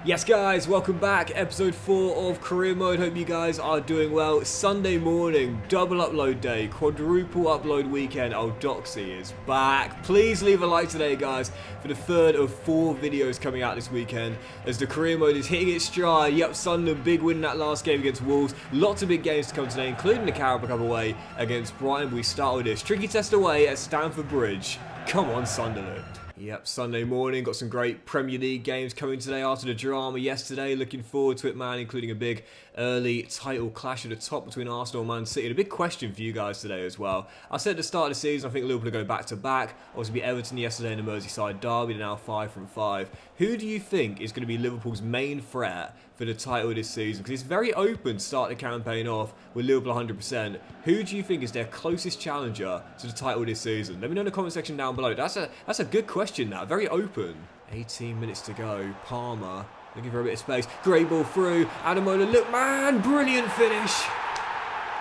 Yes guys, welcome back, episode 4 of Career Mode. Hope you guys are doing well. Sunday morning, double upload day, quadruple upload weekend. Oh, Doxy is back. Please leave a like today guys for the third of 4 videos coming out this weekend as the Career Mode is hitting its stride. Yep, Sunderland, big win in that last game against Wolves. Lots of big games to come today, including the Carabao Cup away against Brighton. We start with this tricky test away at Stamford Bridge. Come on, Sunderland. Yep, Sunday morning, got some great Premier League games coming today after the drama yesterday. Looking forward to it, man, including a big early title clash at the top between Arsenal and Man City. And a big question for you guys today as well. I said at the start of the season, I think Liverpool will go back-to-back. Obviously, beat Everton yesterday in the Merseyside derby, they're now 5 from 5. Who do you think is going to be Liverpool's main threat for the title this season? Because it's very open to start the campaign off with Liverpool 100%. Who do you think is their closest challenger to the title this season? Let me know in the comment section down below. That's a good question now, very open. 18 minutes to go, Palmer looking for a bit of space. Great ball through, Adamola, look man, brilliant finish.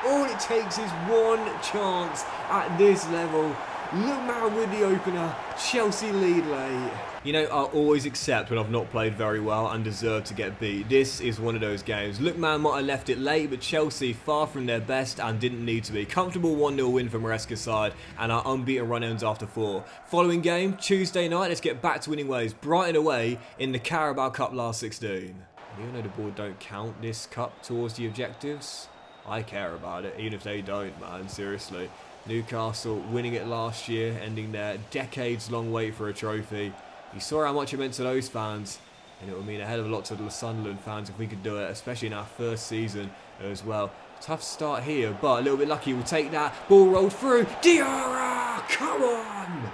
All it takes is one chance at this level. Look man with the opener, Chelsea lead late. You know, I always accept when I've not played very well and deserve to get beat. This is one of those games. Lookman might have left it late, but Chelsea far from their best and didn't need to be. Comfortable 1-0 win for Maresca's side and our unbeaten run ends after 4. Following game, Tuesday night, let's get back to winning ways. Brighton away in the Carabao Cup last 16. Even though the board don't count this cup towards the objectives, I care about it, even if they don't, man, seriously. Newcastle winning it last year, ending their decades-long wait for a trophy. You saw how much it meant to those fans, and it would mean a hell of a lot to the Sunderland fans if we could do it, especially in our first season as well. Tough start here, but a little bit lucky. We'll take that. Ball rolled through. Diarra! Come on!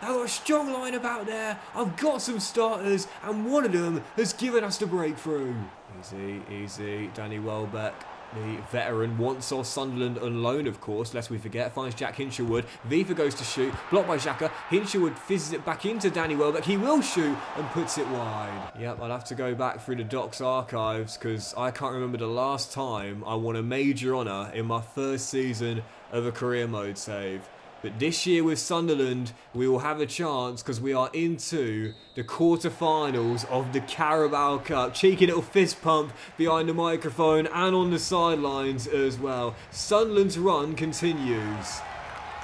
I've got a strong line about there. I've got some starters, and one of them has given us the breakthrough. Easy, easy. Danny Welbeck. The veteran wants off Sunderland on loan, of course, lest we forget. Finds Jack Hinshelwood. Viva goes to shoot. Blocked by Xhaka. Hinshelwood fizzes it back into Danny Welbeck. He will shoot and puts it wide. Yep, I'll have to go back through the Docs archives because I can't remember the last time I won a major honour in my first season of a career mode save. But this year with Sunderland, we will have a chance because we are into the quarterfinals of the Carabao Cup. Cheeky little fist pump behind the microphone and on the sidelines as well. Sunderland's run continues.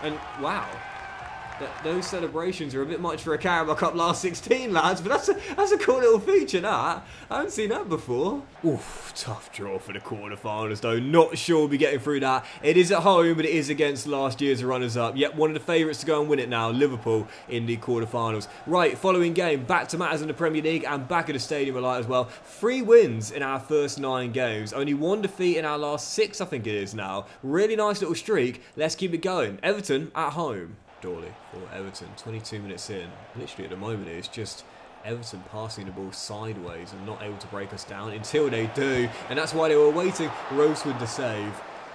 And wow, those celebrations are a bit much for a Carabao Cup last 16, lads, but that's a cool little feature, that. I haven't seen that before. Oof, tough draw for the quarterfinals, though. Not sure we'll be getting through that. It is at home, but it is against last year's runners-up. Yet one of the favourites to go and win it now, Liverpool, in the quarterfinals. Right, following game, back to matters in the Premier League and back at the Stadium of Light as well. 3 wins in our first 9 games. Only 1 defeat in our last 6, I think it is now. Really nice little streak. Let's keep it going. Everton at home. Dorley for Everton, 22 minutes in. Literally at the moment it's just Everton passing the ball sideways and not able to break us down until they do. And that's why they were waiting. Rosewood to save.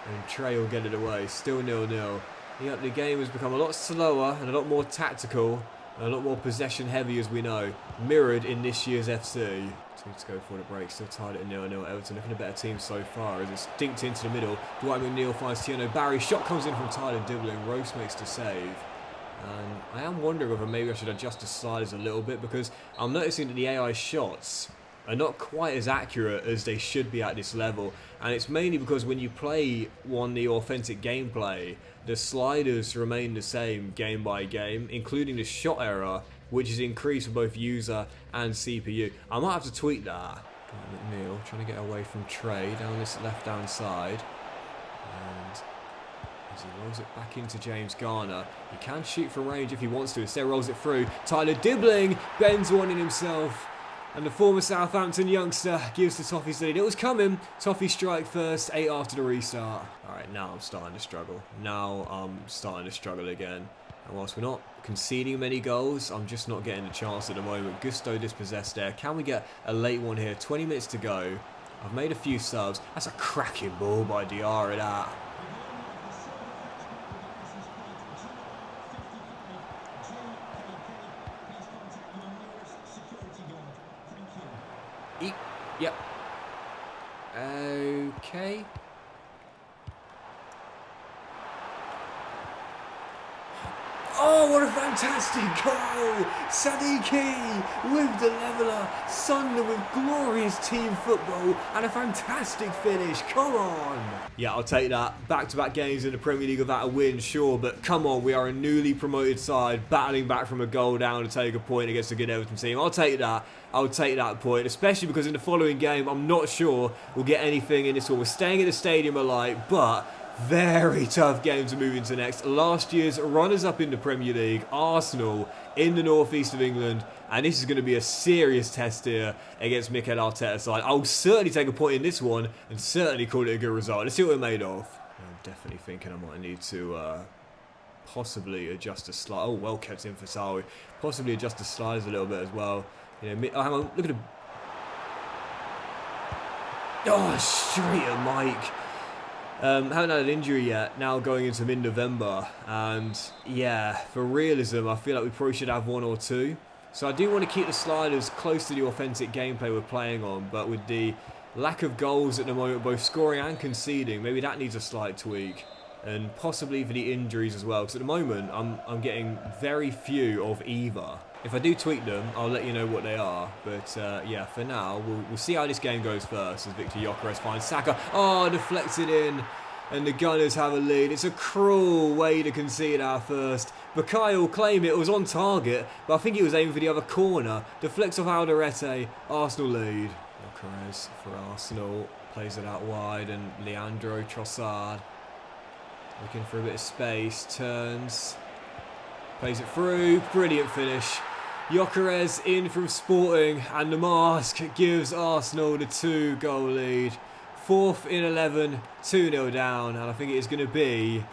And Trey will get it away. Still 0-0. Yep, the game has become a lot slower and a lot more tactical. And a lot more possession heavy as we know. Mirrored in this year's FC. 2 to go for the break. Still tied at 0-0. Everton looking a better team so far as it's dinked into the middle. Dwight McNeil finds Tierno Barry. Shot comes in from Tyler Dibbling. Rose makes the save. And I am wondering whether maybe I should adjust the sliders a little bit because I'm noticing that the AI shots are not quite as accurate as they should be at this level. And it's mainly because when you play the authentic gameplay, the sliders remain the same game by game, including the shot error, which is increased for both user and CPU. I might have to tweak that. McNeil trying to get away from Trey down this left-hand side. And as he rolls it back into James Garner. He can shoot from range if he wants to. Instead rolls it through. Tyler Dibbling bends one in himself. And the former Southampton youngster gives the Toffees the lead. It was coming. Toffee strike first, 8 after the restart. Alright, now I'm starting to struggle. Now I'm starting to struggle again. And whilst we're not conceding many goals, I'm just not getting the chance at the moment. Gusto dispossessed there. Can we get a late one here? 20 minutes to go. I've made a few subs. That's a cracking ball by Diarra, that. Yep. Okay. Oh, what a fantastic goal! Sadiki with the leveller. Sunderland with glorious team football and a fantastic finish. Come on! Yeah, I'll take that. Back-to-back games in the Premier League without a win, sure, but come on, we are a newly promoted side battling back from a goal down to take a point against a good Everton team. I'll take that. I'll take that point, especially because in the following game, I'm not sure we'll get anything in this one. We're staying at the Stadium alike, but very tough game to move into next. Last year's runners-up in the Premier League, Arsenal, in the northeast of England, and this is going to be a serious test here against Mikel Arteta's side. I'll certainly take a point in this one and certainly call it a good result. Let's see what we're made of. I'm definitely thinking I might need to possibly adjust the slide. Oh, well kept in for Sawi. Possibly adjust the slides a little bit as well. You know, oh, hang on, look at him. Oh, straight at Mike. Haven't had an injury yet, now going into mid-November, and yeah, for realism, I feel like we probably should have one or two. So I do want to keep the sliders close to the authentic gameplay we're playing on, but with the lack of goals at the moment, both scoring and conceding, maybe that needs a slight tweak. And possibly for the injuries as well, because at the moment, I'm getting very few of either. If I do tweak them, I'll let you know what they are. But yeah, for now, we'll see how this game goes first as Victor Gyökeres finds Saka. Oh, deflected in. And the Gunners have a lead. It's a cruel way to concede our first. Bukayo will claim it was on target, but I think he was aiming for the other corner. Deflects off Alderete. Arsenal lead. Gyökeres for Arsenal. Plays it out wide. And Leandro Trossard looking for a bit of space. Turns. Plays it through. Brilliant finish. Gyökeres in from Sporting, and the mask gives Arsenal the 2-goal lead. 4th in 11, 2-0 down, and I think it is going to be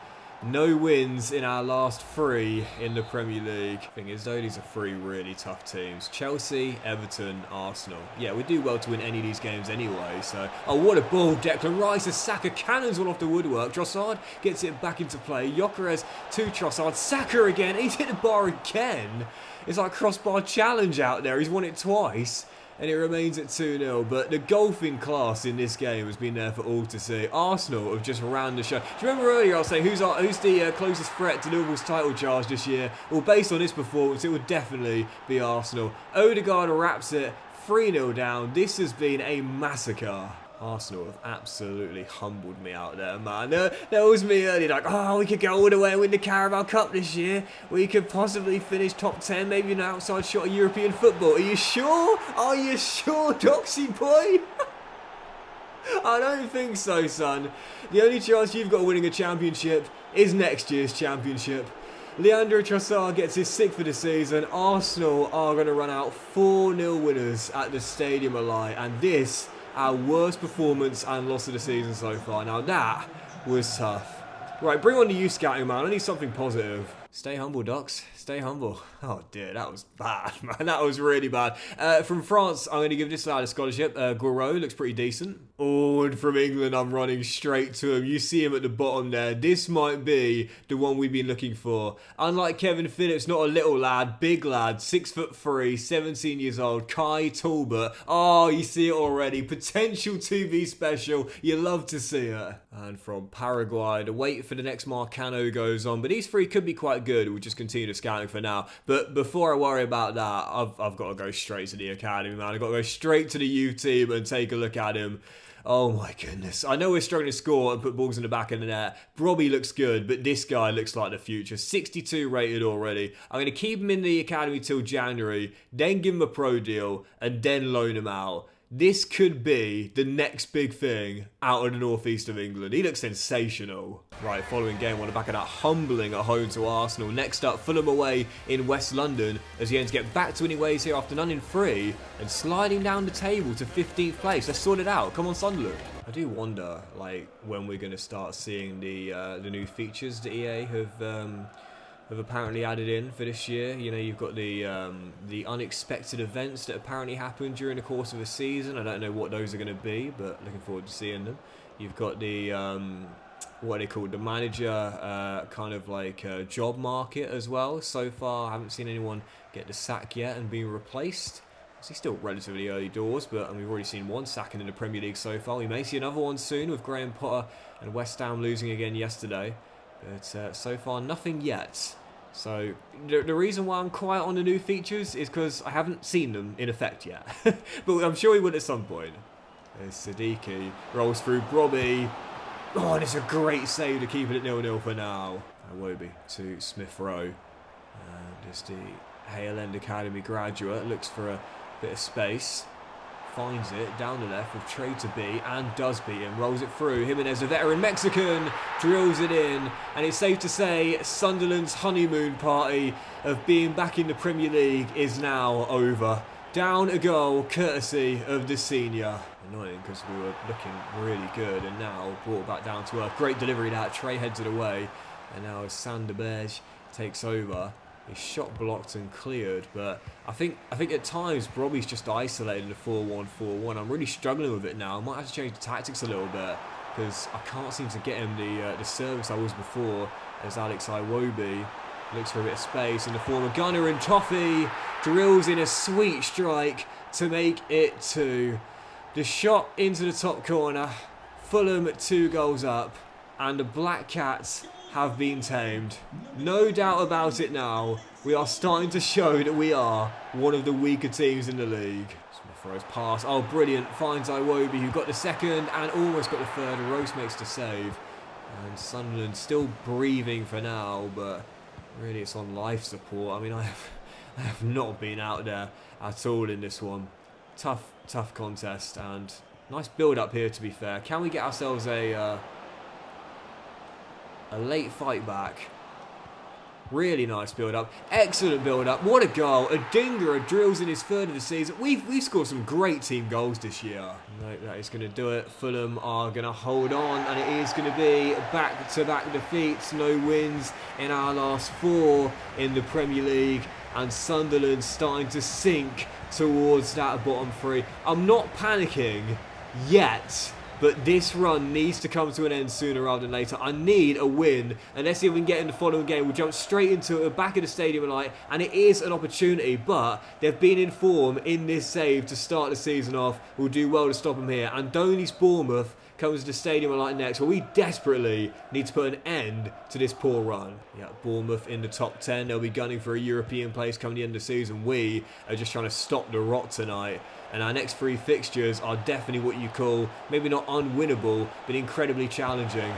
no wins in our last 3 in the Premier League. I think is though these are 3 really tough teams. Chelsea, Everton, Arsenal. Yeah, we do well to win any of these games anyway, so... Oh, what a ball. Declan Rice, a Saka cannons one off the woodwork. Trossard gets it back into play. Gyökeres to Trossard. Saka again. He's hit the bar again. It's like crossbar challenge out there. He's won it twice. And it remains at 2-0, but the golfing class in this game has been there for all to see. Arsenal have just ran the show. Do you remember earlier I was saying who's the closest threat to Liverpool's title charge this year? Well, based on this performance, it would definitely be Arsenal. Odegaard wraps it, 3-0 down. This has been a massacre. Arsenal have absolutely humbled me out there, man. There was me earlier like, oh, we could go all the way and win the Carabao Cup this year. We could possibly finish top 10, maybe an outside shot of European football. Are you sure? Are you sure, Doxy boy? I don't think so, son. The only chance you've got of winning a championship is next year's championship. Leandro Trossard gets his 6th for the season. Arsenal are going to run out 4-0 winners at the Stadium alike, and this... our worst performance and loss of the season so far. Now that was tough. Right, bring on the youth scouting, man. I need something positive. Stay humble, Docs. Stay humble. Oh dear, that was bad, man. That was really bad. From France, I'm going to give this lad a scholarship. Guiraud looks pretty decent. Oh, and from England, I'm running straight to him. You see him at the bottom there. This might be the one we've been looking for. Unlike Kevin Phillips, not a little lad, big lad, 6'3", 17 years old, Kai Talbot. Oh, you see it already. Potential to be special. You love to see it. And from Paraguay, the wait for the next Marcano goes on. But these 3 could be quite good. We'll just continue to scouting for now. But before I worry about that, I've got to go straight to the academy, man. I've got to go straight to the youth team and take a look at him. Oh my goodness. I know we're struggling to score and put balls in the back of the net. Brobby looks good, but this guy looks like the future. 62 rated already. I'm going to keep him in the academy till January, then give him a pro deal, and then loan him out. This could be the next big thing out of the northeast of England. He looks sensational. Right, following game on the back of that humbling at home to Arsenal. Next up, Fulham away in West London as he aims to get back to winning ways here after none in 3 and sliding down the table to 15th place. Let's sort it out. Come on, Sunderland. I do wonder, like, when we're going to start seeing the new features that EA have apparently added in for this year. You know, you've got the unexpected events that apparently happen during the course of a season. I don't know what those are going to be, but looking forward to seeing them. You've got the what they call the manager kind of like job market as well. So far, I haven't seen anyone get the sack yet and being replaced. It's still relatively early doors, but we've already seen one sacking in the Premier League so far. We may see another one soon with Graham Potter and West Ham losing again yesterday. But so far, nothing yet. So the reason why I'm quiet on the new features is because I haven't seen them in effect yet. But I'm sure we will at some point. There's Siddiqui, rolls through Brobby. Oh, and it's a great save to keep it at 0-0 for now. Iwobi to Smith Rowe. Just the Hale End Academy graduate, looks for a bit of space. Finds it down the left with trade to beat and does beat him. Rolls it through. Jimenez, a veteran Mexican, drills it in. And it's safe to say Sunderland's honeymoon party of being back in the Premier League is now over. Down a goal, courtesy of the senior. Annoying because we were looking really good and now brought back down to earth. Great delivery that. Trey heads it away. And now Sander Berge takes over. His shot blocked and cleared, but I think at times Brobby's just isolated in a 4-1-4-1. I'm really struggling with it now. I might have to change the tactics a little bit because I can't seem to get him the service I was before. As Alex Iwobi looks for a bit of space in the form of Gunner, and Toffee drills in a sweet strike to make it 2. The shot into the top corner. Fulham 2 goals up, and the Black Cats have been tamed. No doubt about it now. We are starting to show that we are one of the weaker teams in the league. Smith Rowe's pass. Oh, brilliant. Finds Iwobi, who got the second and almost got the third. Rose makes the save. And Sunderland still breathing for now, but really it's on life support. I mean, I have not been out there at all in this one. Tough contest and nice build up here, to be fair. Can we get ourselves a late fight back? Really nice build up. Excellent build up. What a goal. Adingra drills in his third of the season. We've scored some great team goals this year. No, that is going to do it. Fulham are going to hold on, and it is going to be back-to-back defeats. No wins in our last 4 in the Premier League, and Sunderland starting to sink towards that bottom 3. I'm not panicking yet, but this run needs to come to an end sooner rather than later. I need a win. And let's see if we can get in the following game. We'll jump straight into the back of the stadium tonight. And it is an opportunity, but they've been in form in this save to start the season off. We'll do well to stop them here. And Donny's Bournemouth comes to the stadium tonight next, where we desperately need to put an end to this poor run. Yeah, Bournemouth in the top 10. They'll be gunning for a European place coming the end of the season. We are just trying to stop the rot tonight. And our next 3 fixtures are definitely what you call, maybe not unwinnable, but incredibly challenging.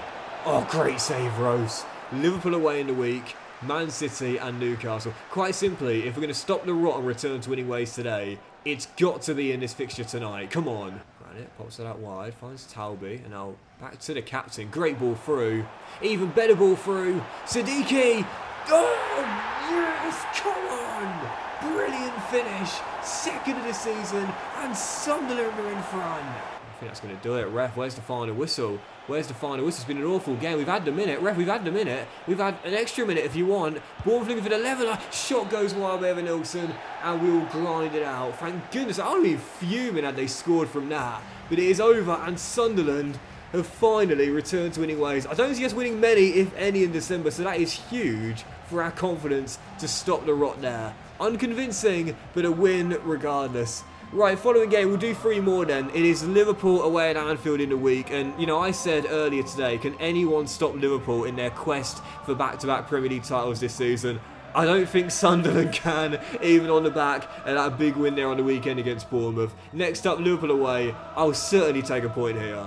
Oh, great save, Rose. Liverpool away in the week, Man City and Newcastle. Quite simply, if we're going to stop the rot and return to winning ways today, it's got to be in this fixture tonight. Come on. Granit pops it out wide, finds Talby, and now back to the captain. Great ball through. Even better ball through. Siddiqui. Oh, yes, come on. Brilliant finish, 2nd of the season, and Sunderland are in front. I think that's going to do it. Ref, where's the final whistle? Where's the final whistle? It's been an awful game. We've had the minute. Ref, we've had the minute. We've had an extra minute if you want. Bournemouth looking for the leveller. Shot goes wide by Evan Nilsson, and we will grind it out. Thank goodness. I would be fuming had they scored from that. But it is over, and Sunderland have finally returned to winning ways. I don't see us winning many, if any, in December, so that is huge for our confidence to stop the rot there. Unconvincing, but a win regardless. Right, following game, we'll do 3 more then. It is Liverpool away at Anfield in the week. And, you know, I said earlier today, can anyone stop Liverpool in their quest for back-to-back Premier League titles this season? I don't think Sunderland can, even on the back of that big win there on the weekend against Bournemouth. Next up, Liverpool away. I'll certainly take a point here.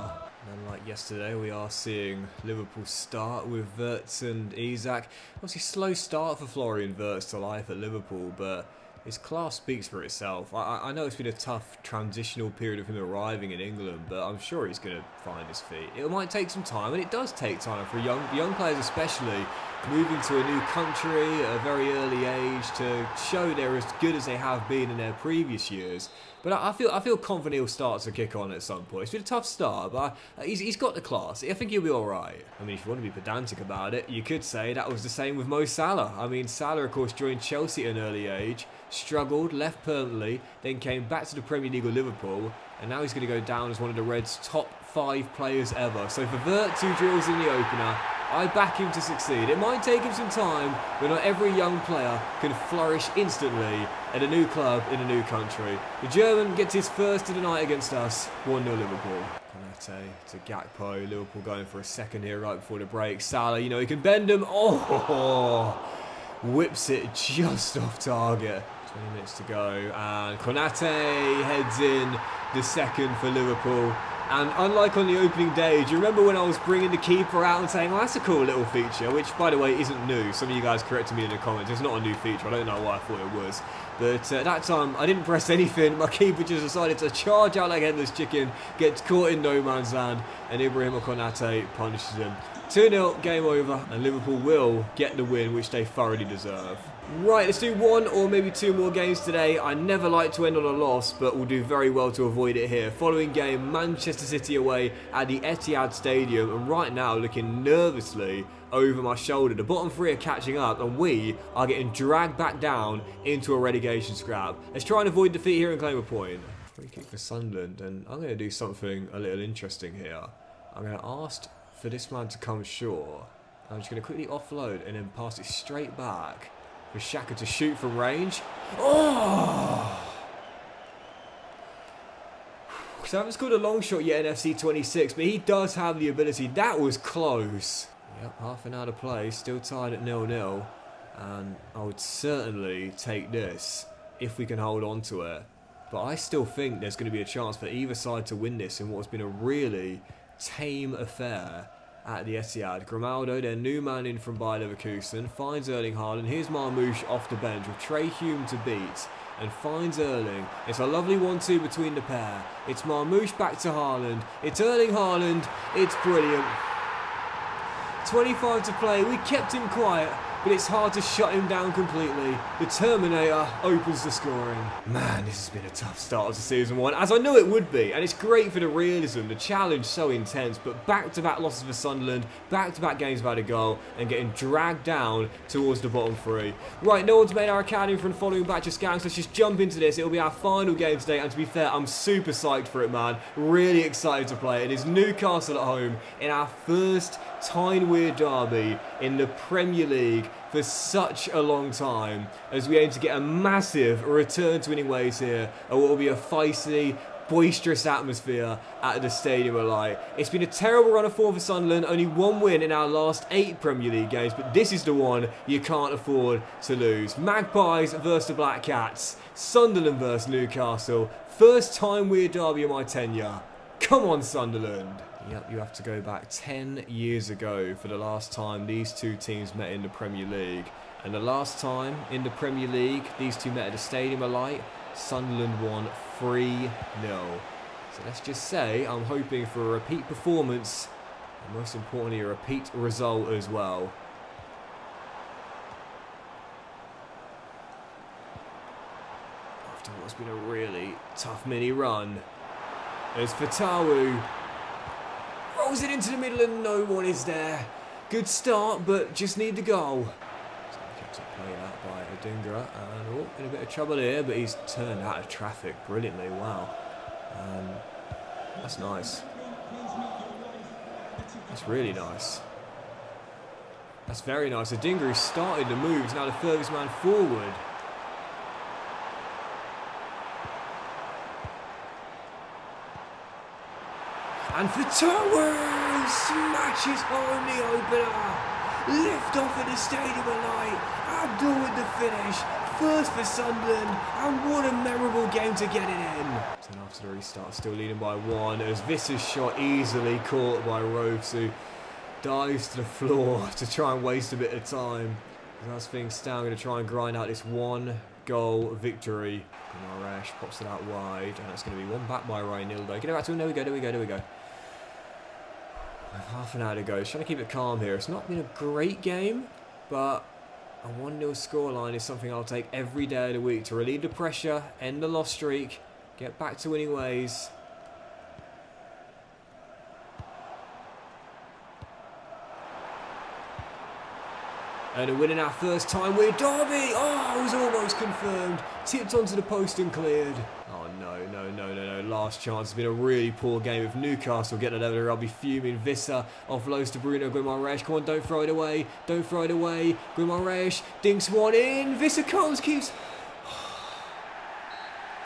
Unlike yesterday, we are seeing Liverpool start with Wirtz and Isak. Obviously, slow start for Florian Wirtz to life at Liverpool, but his class speaks for itself. I know it's been a tough transitional period of him arriving in England, but I'm sure he's going to find his feet. It might take some time, and it does take time for young players especially, moving to a new country at a very early age to show they're as good as they have been in their previous years. But I feel confident he'll start to kick on at some point. It's been a tough start, but he's got the class. I think he'll be alright. I mean, if you want to be pedantic about it, you could say that was the same with Mo Salah. I mean, Salah, of course, joined Chelsea at an early age, struggled, left permanently, then came back to the Premier League with Liverpool, and now he's going to go down as one of the Reds' top 5 players ever. So for Wirtz, who drills in the opener, I back him to succeed. It might take him some time, but not every young player can flourish instantly at a new club in a new country. The German gets his first of the night against us, 1-0 Liverpool. Konate to Gakpo, Liverpool going for a second here right before the break. Salah, you know, he can bend them. Oh, whips it just off target. 20 minutes to go, and Konate heads in the second for Liverpool. And unlike on the opening day, do you remember when I was bringing the keeper out and saying, oh, that's a cool little feature, which, by the way, isn't new. Some of you guys corrected me in the comments. It's not a new feature. I don't know why I thought it was. But that time, I didn't press anything. My keeper just decided to charge out like a headless chicken, gets caught in no man's land, and Ibrahim Konate punishes him. 2-0, game over, and Liverpool will get the win, which they thoroughly deserve. Right, let's do one or maybe two more games today. I never like to end on a loss, but we'll do very well to avoid it here. Following game, Manchester City away at the Etihad Stadium, and right now looking nervously over my shoulder. The bottom three are catching up, and we are getting dragged back down into a relegation scrap. Let's try and avoid defeat here and claim a point. Free kick for Sunderland, and I'm going to do something a little interesting here. I'm going to ask for this man to come ashore. I'm just going to quickly offload and then pass it straight back for Xhaka to shoot from range. Oh! So I haven't scored a long shot yet in FC 26, but he does have the ability. That was close. Yep, half an hour to play, still tied at 0-0. And I would certainly take this if we can hold on to it. But I still think there's going to be a chance for either side to win this in what's been a really tame affair at the Etihad. Grimaldo, their new man in from Bayer Leverkusen, finds Erling Haaland. Here's Marmoush off the bench with Trey Hume to beat and finds Erling. It's a lovely 1-2 between the pair. It's Marmoush back to Haaland. It's Erling Haaland. It's brilliant. 25 to play. We kept him quiet, but it's hard to shut him down completely. The Terminator opens the scoring. Man, this has been a tough start to season one, as I knew it would be, and it's great for the realism, the challenge so intense, but back-to-back losses for Sunderland, back-to-back games without a goal, and getting dragged down towards the bottom three. Right, no one's made our account in from following batch of scams, so let's just jump into this. It'll be our final game today, and to be fair, I'm super psyched for it, man. Really excited to play it. It is Newcastle at home in our first Tyne-Wear derby in the Premier League for such a long time, as we aim to get a massive return to winning ways here, and what will be a feisty, boisterous atmosphere at the Stadium of Light. It's been a terrible run of form for Sunderland, only one win in our last 8 Premier League games, but this is the one you can't afford to lose. Magpies versus the Black Cats, Sunderland versus Newcastle, first Tyne-Wear derby of my tenure. Come on, Sunderland. Yep, you have to go back 10 years ago for the last time these two teams met in the Premier League. And the last time in the Premier League these two met at the Stadium of Light, Sunderland won 3-0. So let's just say I'm hoping for a repeat performance, and most importantly a repeat result as well. After what's been a really tough mini run. There's Fatawu. Rolls it into the middle and no one is there. Good start, but just need the goal. So kept it played out by Odingra, and in a bit of trouble here, but he's turned out of traffic brilliantly. Wow, that's nice. That's really nice. That's very nice. Odingra started the moves, now the furthest man forward. And Tyne-Wear smashes home the opener. Lift off at the Stadium of Light. Abdul with the finish. First for Sunderland. And what a memorable game to get it in. And after the restart, still leading by 1. As Visser's shot easily caught by Roves, who dives to the floor to try and waste a bit of time. As things stand, going to try and grind out this 1-goal victory. Marash pops it out wide. And that's going to be one back by Ryan Get it back to him. There we go, there we go, there we go. With half an hour to go, just trying to keep it calm here. It's not been a great game, but a 1-0 scoreline is something I'll take every day of the week to relieve the pressure, end the loss streak, get back to winning ways. And a win in our first Tyne-Wear derby. Oh, it was almost confirmed. Tipped onto the post and cleared. Oh, no, no, no, no, no. Last chance. It's been a really poor game. If Newcastle get another, I'll be fuming. Visser offloads to Bruno Guimaraes. Come on, don't throw it away. Don't throw it away. Guimaraes dinks one in. Visser comes, keeps...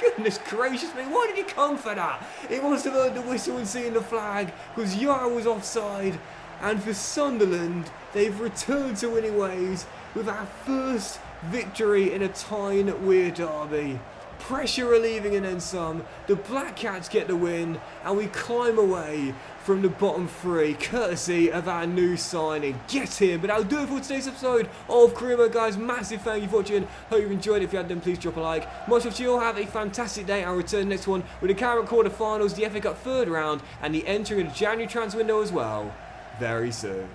Goodness gracious me, why did he come for that? He must have heard the whistle and seen the flag, because Yara was offside. And for Sunderland, they've returned to winning ways. with our first victory in a Tyne-Wear derby. Pressure relieving and then some. The Black Cats get the win and we climb away from the bottom three courtesy of our new signing. Get in. But that'll do it for today's episode of Career Mode, guys. Massive thank you for watching. Hope you've enjoyed it. If you have, then please drop a like. Much love to you all. Have a fantastic day. I'll return next one with the Carabao quarter-finals, the FA Cup third round and the entering of the January transfer window as well very soon.